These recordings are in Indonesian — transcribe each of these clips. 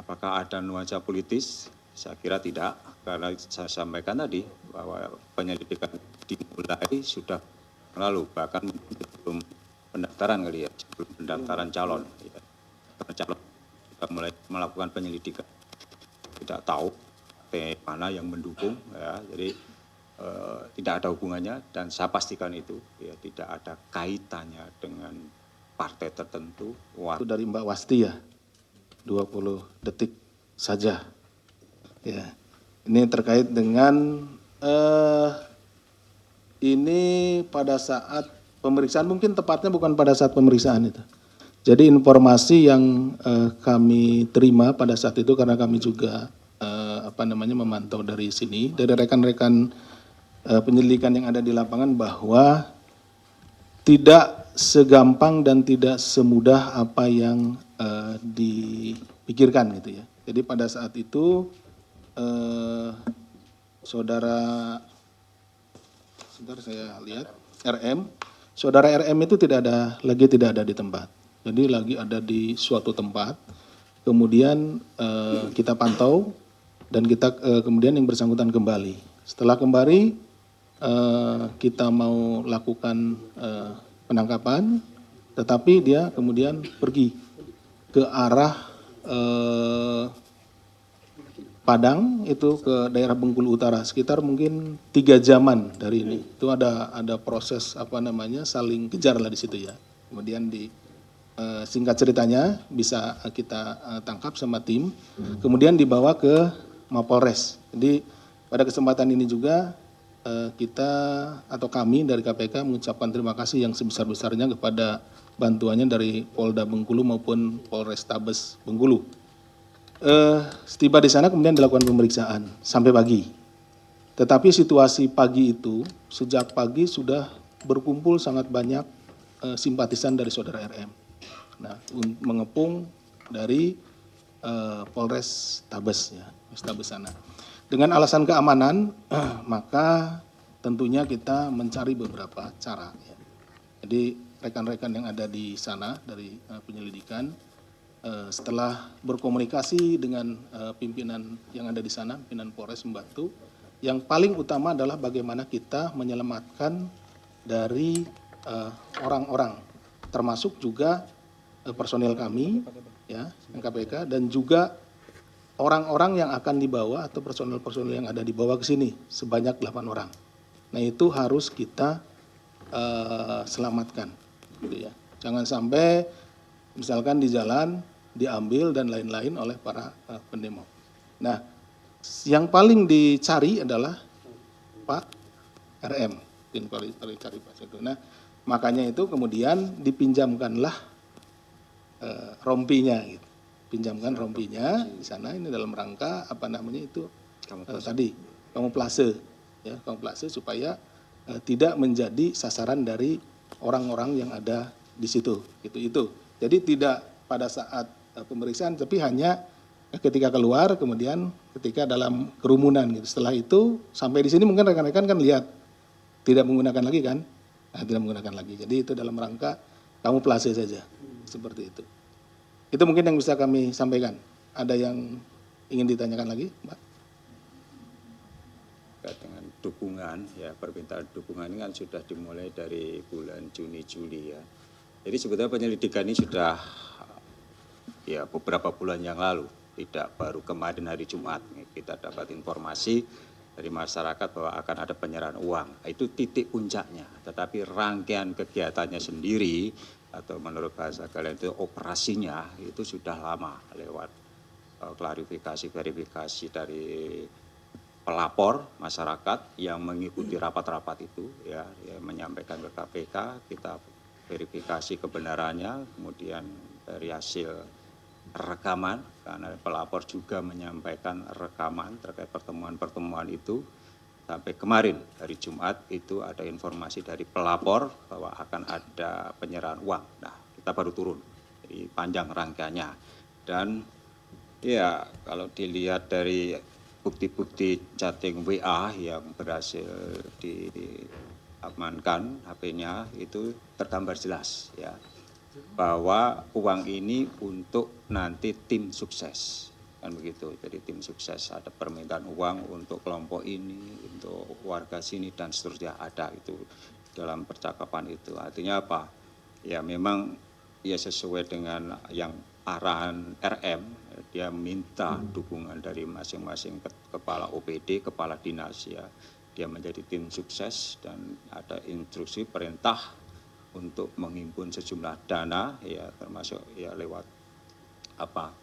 apakah ada nuansa politis? Saya kira tidak, karena saya sampaikan tadi bahwa penyelidikan dimulai sudah lalu, bahkan sebelum pendaftaran kali ya, sebelum pendaftaran calon. Ya. Karena calon sudah mulai melakukan penyelidikan. Tidak tahu mana yang mendukung, ya. Jadi tidak ada hubungannya, dan saya pastikan itu ya tidak ada kaitannya dengan partai tertentu. Itu dari Mbak Wasti ya, 20 detik saja. Ya, ini terkait dengan ini pada saat pemeriksaan, mungkin tepatnya bukan pada saat pemeriksaan itu. Jadi informasi yang kami terima pada saat itu, karena kami juga memantau dari sini, dari rekan-rekan penyelidikan yang ada di lapangan, bahwa tidak segampang dan tidak semudah apa yang dipikirkan gitu ya. Jadi pada saat itu saudara saya lihat saudara RM itu tidak ada di tempat. Jadi lagi ada di suatu tempat. Kemudian kita pantau dan kita kemudian yang bersangkutan kembali. Setelah kembali kita mau lakukan penangkapan, tetapi dia kemudian pergi ke arah Padang, itu ke daerah Bengkulu Utara, sekitar mungkin 3 jaman dari ini. Itu ada proses saling kejar lah di situ ya. Kemudian singkat ceritanya bisa kita tangkap sama tim, kemudian dibawa ke Mapolres. Jadi pada kesempatan ini juga kita atau kami dari KPK mengucapkan terima kasih yang sebesar-besarnya kepada bantuannya dari Polda Bengkulu maupun Polrestabes Bengkulu. Setiba di sana kemudian dilakukan pemeriksaan sampai pagi. Tetapi situasi pagi itu, sejak pagi sudah berkumpul sangat banyak simpatisan dari saudara RM. Nah, mengepung dari Polres Tabes ya, Tabes sana. Dengan alasan keamanan, maka tentunya kita mencari beberapa cara. Ya. Jadi rekan-rekan yang ada di sana dari penyelidikan, setelah berkomunikasi dengan pimpinan yang ada di sana, pimpinan Polres membantu, yang paling utama adalah bagaimana kita menyelamatkan dari orang-orang, termasuk juga personel kami, ya, yang KPK, dan juga orang-orang yang akan dibawa atau personel-personel yang ada dibawa ke sini sebanyak 8 orang. Nah itu harus kita selamatkan, gitu ya. Jangan sampai misalkan di jalan diambil dan lain-lain oleh para pendemo. Nah, yang paling dicari adalah Pak RM, cari Pak Sedo. Nah, makanya itu kemudian dipinjamkanlah rompinya, gitu. Pinjamkan rompinya di sana, ini dalam rangka tadi kamuflase, ya, kamuflase supaya tidak menjadi sasaran dari orang-orang yang ada di situ, itu. Jadi tidak pada saat pemeriksaan, tapi hanya ketika keluar, kemudian ketika dalam kerumunan gitu. Setelah itu sampai di sini mungkin rekan-rekan kan lihat tidak menggunakan lagi kan, tidak menggunakan lagi. Jadi itu dalam rangka kamuflase saja, seperti itu. Itu mungkin yang bisa kami sampaikan. Ada yang ingin ditanyakan lagi, Mbak? Dengan dukungan, ya, permintaan dukungan ini kan sudah dimulai dari bulan Juni-Juli ya. Jadi sebetulnya penyelidikan ini sudah ya beberapa bulan yang lalu, tidak baru kemarin hari Jumat. Kita dapat informasi dari masyarakat bahwa akan ada penyerahan uang. Itu titik puncaknya, tetapi rangkaian kegiatannya sendiri atau menurut bahasa kalian itu operasinya itu sudah lama lewat klarifikasi, verifikasi dari pelapor masyarakat yang mengikuti rapat-rapat itu ya menyampaikan ke KPK, kita verifikasi kebenarannya, kemudian dari hasil rekaman, karena pelapor juga menyampaikan rekaman terkait pertemuan-pertemuan itu, sampai kemarin hari Jumat itu ada informasi dari pelapor bahwa akan ada penyerahan uang. Nah, kita baru turun, jadi panjang rangkaiannya. Dan ya kalau dilihat dari bukti-bukti chatting WA yang berhasil diamankan HP-nya itu tergambar jelas ya bahwa uang ini untuk nanti tim sukses. kan begitu. Jadi tim sukses, ada permintaan uang untuk kelompok ini, untuk warga sini dan seterusnya, ada itu dalam percakapan itu. Artinya apa? Ya memang ya sesuai dengan yang arahan RM, dia minta dukungan dari masing-masing kepala OPD, kepala dinas ya. Dia menjadi tim sukses dan ada instruksi perintah untuk menghimpun sejumlah dana ya, termasuk ya lewat apa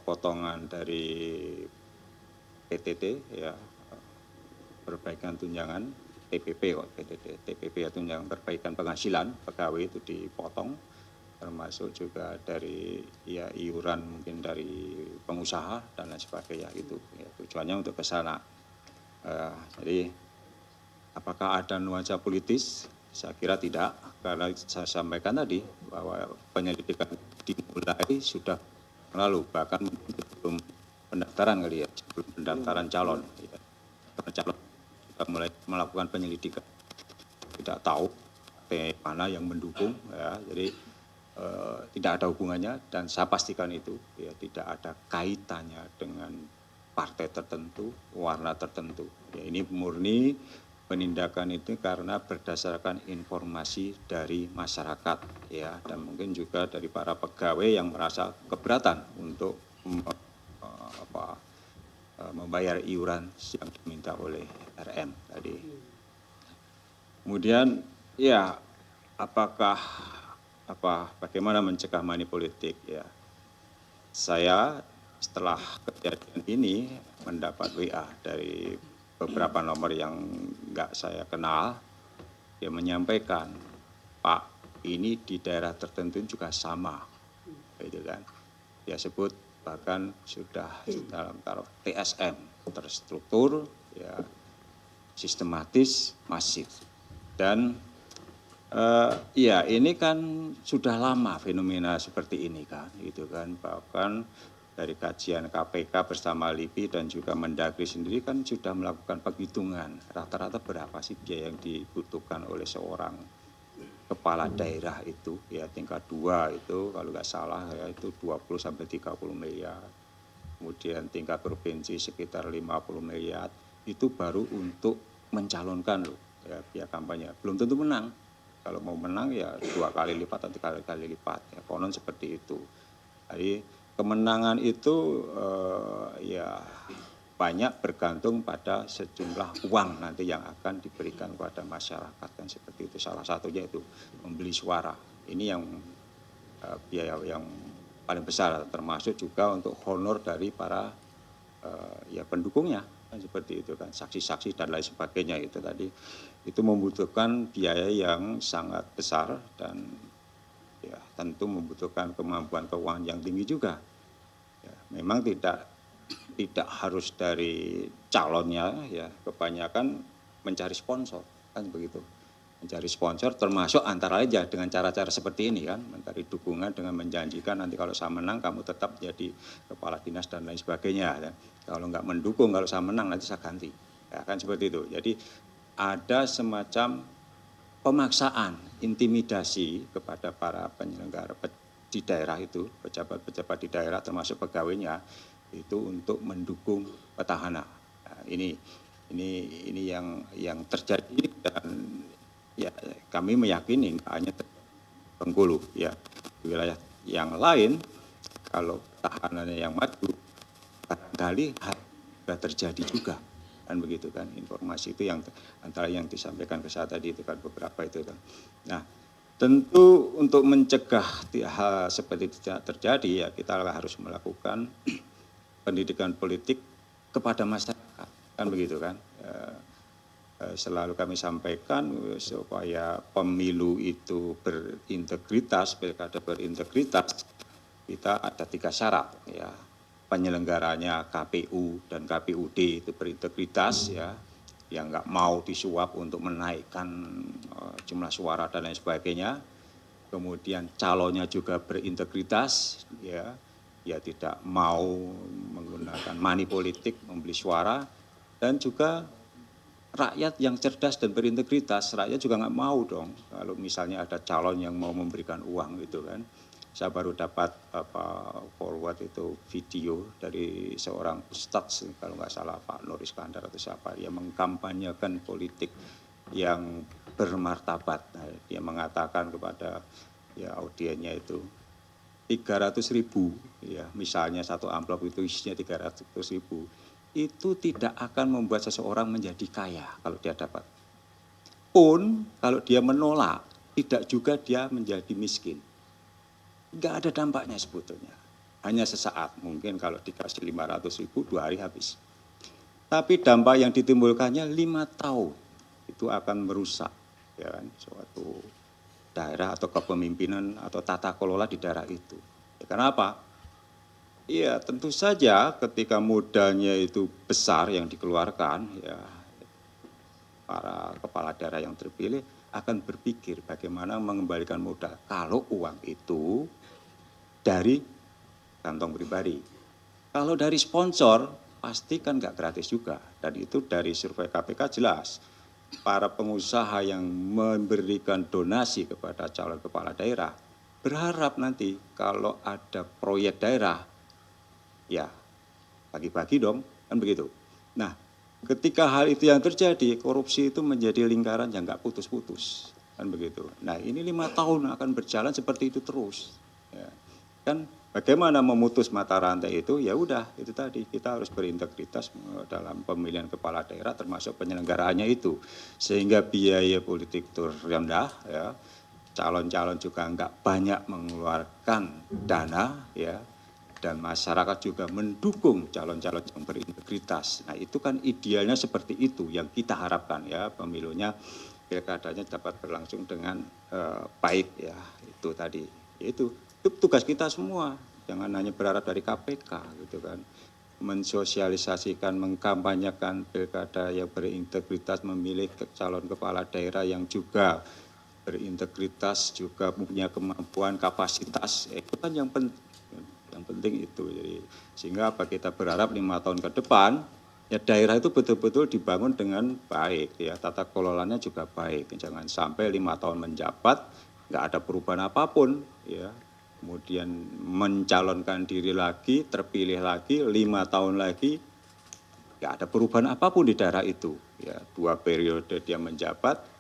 potongan dari PTT ya, perbaikan tunjangan TPP kok PTT, TPP ya, tunjangan perbaikan penghasilan pegawai itu dipotong, termasuk juga dari ya iuran mungkin dari pengusaha dan lain sebagainya itu ya, tujuannya untuk ke sana. Jadi apakah ada nuansa politis? Saya kira tidak, karena saya sampaikan tadi bahwa penyelidikan dimulai sudah lalu, bahkan sebelum pendaftaran kali ya, sebelum pendaftaran calon. Ya. Karena calon sudah mulai melakukan penyelidikan, tidak tahu mana yang mendukung, ya. Jadi tidak ada hubungannya dan saya pastikan itu ya tidak ada kaitannya dengan partai tertentu, warna tertentu. Ya, ini murni penindakan itu karena berdasarkan informasi dari masyarakat ya, dan mungkin juga dari para pegawai yang merasa keberatan untuk membayar iuran yang diminta oleh RM tadi. Kemudian ya bagaimana mencegah money politik ya. Saya setelah kejadian ini mendapat WA dari beberapa nomor yang enggak saya kenal, dia menyampaikan, Pak, ini di daerah tertentu juga sama, gitu kan. Dia sebut bahkan sudah dalam taraf TSM, terstruktur, ya, sistematis, masif. Dan ya ini kan sudah lama fenomena seperti ini kan, gitu kan. Bahkan dari kajian KPK bersama LIPI dan juga Mendagri sendiri kan sudah melakukan penghitungan rata-rata berapa sih biaya yang dibutuhkan oleh seorang kepala daerah itu ya, tingkat 2 itu kalau nggak salah ya itu 20 sampai 30 miliar. Kemudian tingkat provinsi sekitar 50 miliar. Itu baru untuk mencalonkan loh ya, biaya kampanye. Belum tentu menang. Kalau mau menang ya 2 kali lipat atau 3 kali lipat ya, konon seperti itu. Jadi kemenangan itu ya banyak bergantung pada sejumlah uang nanti yang akan diberikan kepada masyarakat kan seperti itu. Salah satunya itu membeli suara. Ini yang biaya yang paling besar, termasuk juga untuk honor dari para ya pendukungnya kan seperti itu kan, saksi-saksi dan lain sebagainya itu tadi. Itu membutuhkan biaya yang sangat besar dan ya tentu membutuhkan kemampuan keuangan yang tinggi juga. Ya, memang tidak harus dari calonnya ya, kebanyakan mencari sponsor kan begitu. Mencari sponsor termasuk antara lain ya dengan cara-cara seperti ini kan, mencari dukungan dengan menjanjikan nanti kalau saya menang kamu tetap jadi kepala dinas dan lain sebagainya. Ya. Kalau nggak mendukung, kalau saya menang nanti saya ganti. Ya, kan seperti itu. Jadi ada semacam pemaksaan, intimidasi kepada para penyelenggara di daerah itu, pejabat-pejabat di daerah termasuk pegawainya itu untuk mendukung petahana. Nah, ini yang terjadi dan ya kami meyakini hanya Bengkulu ya, di wilayah yang lain kalau petahananya yang maju barangkali sudah terjadi juga. Kan begitu kan, informasi itu yang antara yang disampaikan ke saya tadi itu kan beberapa itu kan. Nah tentu untuk mencegah hal seperti itu tidak terjadi ya kita harus melakukan pendidikan politik kepada masyarakat kan begitu kan. Selalu kami sampaikan supaya pemilu itu berintegritas, pilkada berintegritas, kita ada 3 syarat ya. Penyelenggaranya KPU dan KPUD itu berintegritas ya, yang nggak mau disuap untuk menaikkan jumlah suara dan lain sebagainya. Kemudian calonnya juga berintegritas ya, ya tidak mau menggunakan money politik membeli suara, dan juga rakyat yang cerdas dan berintegritas. Rakyat juga nggak mau dong kalau misalnya ada calon yang mau memberikan uang gitu kan. saya baru dapat forward itu video dari seorang ustadz kalau nggak salah Pak Nur Iskandar atau siapa, yang mengkampanyekan politik yang bermartabat. Nah, dia mengatakan kepada ya audiennya itu 300.000 ya, misalnya satu amplop itu isinya 300.000, itu tidak akan membuat seseorang menjadi kaya kalau dia dapat. Pun kalau dia menolak, tidak juga dia menjadi miskin. Nggak ada dampaknya sebetulnya. Hanya sesaat, mungkin kalau dikasih 500.000 2 hari habis. Tapi dampak yang ditimbulkannya 5 tahun, itu akan merusak ya kan, suatu daerah atau kepemimpinan atau tata kelola di daerah itu. Ya, kenapa? Iya, tentu saja ketika modalnya itu besar yang dikeluarkan, ya para kepala daerah yang terpilih akan berpikir bagaimana mengembalikan modal. Kalau uang itu dari kantong pribadi. Kalau dari sponsor, pasti kan nggak gratis juga. Dan itu dari survei KPK jelas. Para pengusaha yang memberikan donasi kepada calon kepala daerah berharap nanti kalau ada proyek daerah, ya bagi-bagi dong, kan begitu. Nah, ketika hal itu yang terjadi, korupsi itu menjadi lingkaran yang nggak putus-putus, kan begitu. Nah, ini 5 tahun akan berjalan seperti itu terus. Ya. Kan bagaimana memutus mata rantai itu? Ya udah, itu tadi kita harus berintegritas dalam pemilihan kepala daerah termasuk penyelenggaraannya itu, sehingga biaya politik itu rendah, ya. Calon-calon juga enggak banyak mengeluarkan dana, ya, dan masyarakat juga mendukung calon-calon yang berintegritas. Nah itu kan idealnya seperti itu yang kita harapkan ya, pemilunya pilkadanya dapat berlangsung dengan baik ya, itu tadi. Itu tugas kita semua, jangan hanya berharap dari KPK gitu kan. Mensosialisasikan, mengkampanyekan pilkada yang berintegritas, memilih calon kepala daerah yang juga berintegritas, juga punya kemampuan, kapasitas, itu kan yang penting itu. Jadi sehingga apa, kita berharap 5 tahun ke depan ya daerah itu betul-betul dibangun dengan baik ya, tata kelolanya juga baik, jangan sampai 5 tahun menjabat nggak ada perubahan apapun ya, kemudian mencalonkan diri lagi, terpilih lagi 5 tahun lagi nggak ada perubahan apapun di daerah itu ya, 2 periode dia menjabat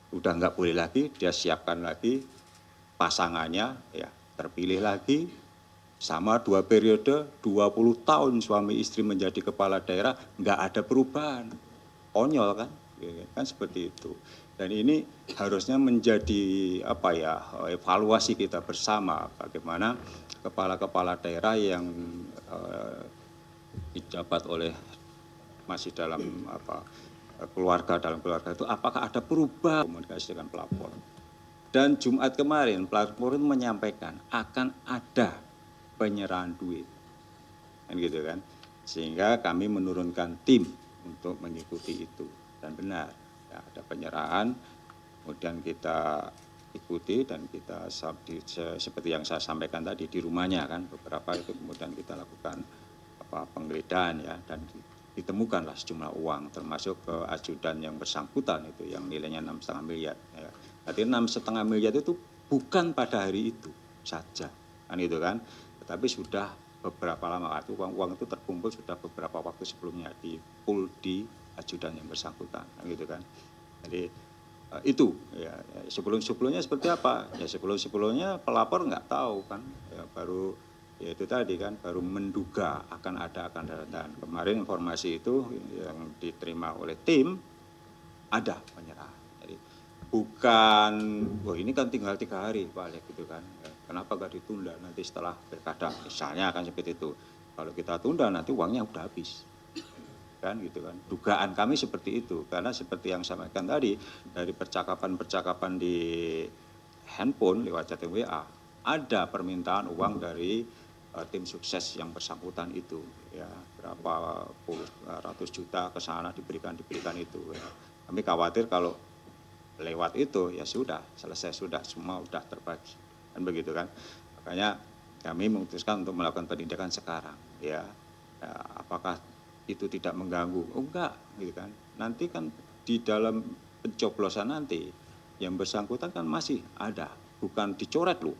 udah nggak boleh lagi, dia siapkan lagi pasangannya ya, terpilih lagi sama 2 periode, 20 tahun suami istri menjadi kepala daerah, nggak ada perubahan, konyol kan, kan seperti itu. Dan ini harusnya menjadi apa ya, evaluasi kita bersama bagaimana kepala-kepala daerah yang dijabat oleh masih dalam dalam keluarga itu apakah ada perubahan komunikasi dengan pelapor. Dan Jumat kemarin pelapor itu menyampaikan akan ada penyerahan duit, kan gitu kan, sehingga kami menurunkan tim untuk mengikuti itu, dan benar ya, ada penyerahan, kemudian kita ikuti dan kita seperti yang saya sampaikan tadi di rumahnya kan beberapa itu, kemudian kita lakukan penggeledahan ya, dan ditemukanlah sejumlah uang termasuk ke ajudan yang bersangkutan itu yang nilainya 6,5 miliar ya. Artinya 6,5 miliar itu bukan pada hari itu saja kan itu kan, tetapi sudah beberapa lama waktu uang itu terkumpul sudah beberapa waktu sebelumnya di pool di ajudan yang bersangkutan kan gitu kan. Jadi itu ya, sebelumnya seperti apa ya, sebelumnya pelapor nggak tahu kan ya, baru ya itu tadi kan, baru menduga akan ada dan kemarin informasi itu yang diterima oleh tim ada penyerahan. Jadi bukan, wah ini kan tinggal 3 hari balik gitu kan, ya, kenapa gak ditunda nanti setelah pilkada misalnya kan seperti itu. Kalau kita tunda nanti uangnya udah habis kan gitu kan, dugaan kami seperti itu, karena seperti yang saya sampaikan tadi dari percakapan di handphone lewat chatting WA ada permintaan uang dari tim sukses yang bersangkutan itu ya, berapa puluh ratus juta ke sana diberikan itu ya. Kami khawatir kalau lewat itu ya sudah selesai, sudah semua sudah terbagi kan begitu kan, makanya kami memutuskan untuk melakukan penindakan sekarang ya, ya apakah itu tidak mengganggu, oh enggak gitu kan, nanti kan di dalam pencoblosan nanti yang bersangkutan kan masih ada, bukan dicoret loh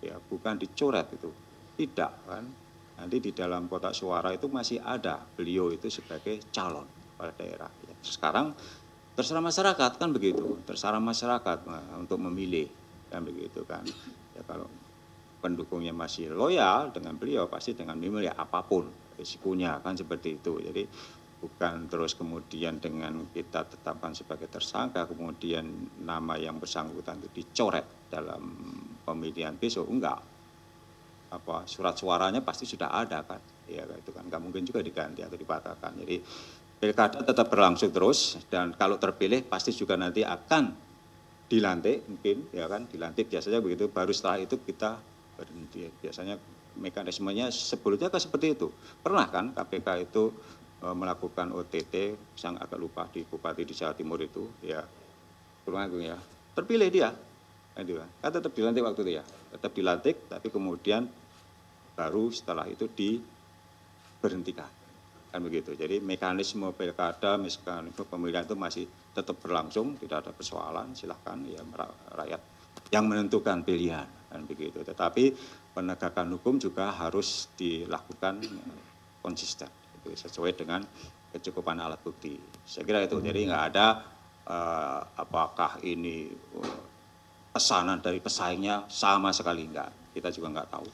ya bukan dicoret itu, tidak kan. Nanti di dalam kotak suara itu masih ada beliau itu sebagai calon kepala daerah. Ya. Sekarang terserah masyarakat kan begitu, terserah masyarakat untuk memilih kan begitu kan. Ya kalau pendukungnya masih loyal dengan beliau pasti dengan memilih apapun risikonya kan seperti itu. Jadi bukan terus kemudian dengan kita tetapkan sebagai tersangka kemudian nama yang bersangkutan itu dicoret dalam pemilihan besok, enggak. Apa surat suaranya pasti sudah ada kan, ya itu kan nggak mungkin juga diganti atau dipatahkan. Jadi pilkada tetap berlangsung terus dan kalau terpilih pasti juga nanti akan dilantik mungkin ya kan, dilantik biasanya begitu, baru setelah itu kita berhenti. Biasanya mekanismenya sebelumnya kan seperti itu. Pernah kan KPK itu melakukan OTT, saya agak lupa di Bupati di Jawa Timur itu, ya Tulung Agung ya, terpilih dia, kan tetap dilantik waktu itu ya, tetap dilantik, tapi kemudian baru setelah itu diberhentikan, kan begitu. Jadi mekanisme pilkada, mekanisme pemilihan itu masih tetap berlangsung, tidak ada persoalan, silahkan ya rakyat yang menentukan pilihan, kan begitu. Tetapi penegakan hukum juga harus dilakukan konsisten, itu sesuai dengan kecukupan alat bukti. Saya kira itu. Jadi nggak ada apakah ini pesanan dari pesaingnya, sama sekali enggak. Kita juga nggak tahu.